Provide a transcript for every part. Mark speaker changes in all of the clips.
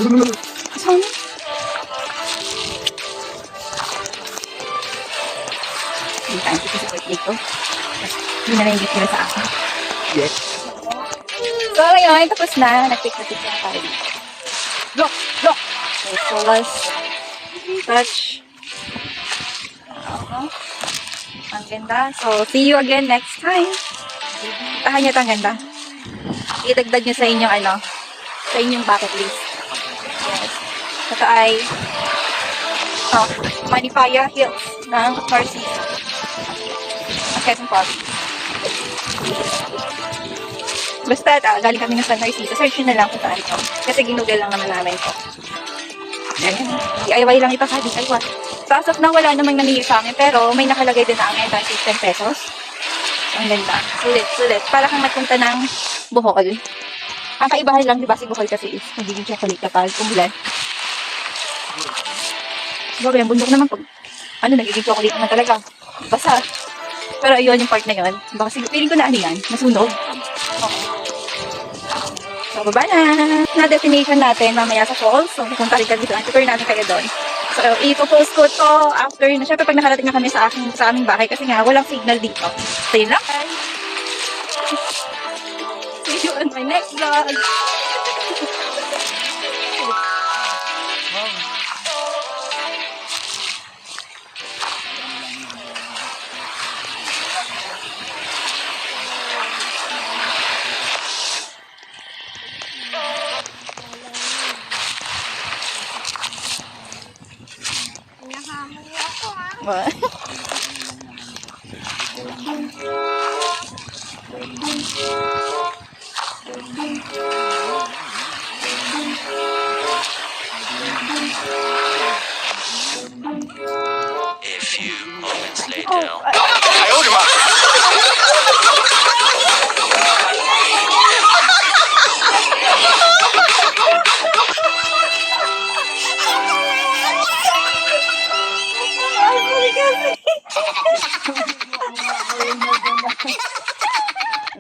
Speaker 1: Saan? Hindi tayo kasi sa birthday ko. Hindi na naingit nila sa akin.
Speaker 2: Yes.
Speaker 1: So, ngayon, tapos na. Nag-pick na tayo dito.
Speaker 2: Look! Look!
Speaker 1: Okay, so, last touch. Ang ganda. So, see you again next time. Tahan niyo ito, ang ganda. Idagdag niyo sa inyong, sa inyong bucket list. Yes. Ito ay Manipaya Hills ng Narcisa. Ang Quezon Province. Basta, galing kami ng San Narciso. Search nyo na lang kung saan ito. Kasi ginugel lang naman namin ito. Ayan. DIY lang ito sa DIY. So, as of now, wala namang nangyayari sa amin. Pero, may nakalagay din na ang entry fee 10 pesos. Ang ganda. Sulit. Para kang nagpunta ng Bohol. Ang kaibahan lang, di ba, si Bohol kasi is nagiging chocolate kapag umulan. Siguro, yung bundok naman pag, nagiging chocolate naman talaga. Basa. Pero ayun, yung part na yun. Baka feeling ko na yan, nasunog. So, baba na. Na destination natin, mamaya sa falls. So, pupunta rin kami doon. Tutor natin kayo doon. So, ipopost ko to after na. Siyempre, pag nakarating na kami sa aming bahay kasi nga, walang signal dito. So, yun lang. See you on my next vlog. What?
Speaker 3: A few moments later.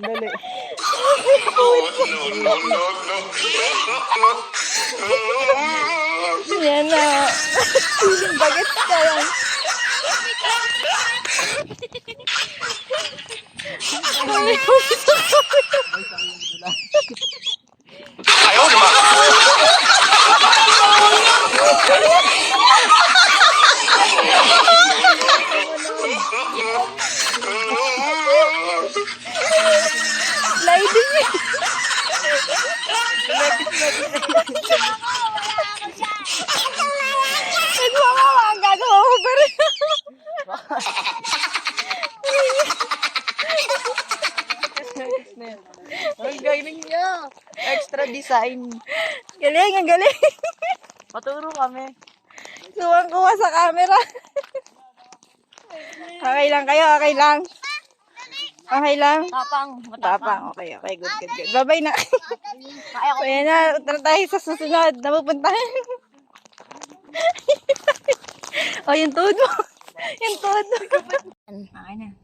Speaker 2: Dali.
Speaker 1: Yan na. Bakit ka yan? Sliding eh. Nagmamawa ang gagawa ko pa rin.
Speaker 2: Ang galing niya. Extra design.
Speaker 1: Galing, ang galing.
Speaker 2: Maturo kami.
Speaker 1: Kuwang-kuwa sa camera. Okay lang kayo, okay lang. Okay lang. Tapang. Okay. Good. Bye-bye na. So, yan na. Tara tayo sa susunod na pupuntahan. Oh, yung tuhod mo. Yung tuhod mo. Okay na.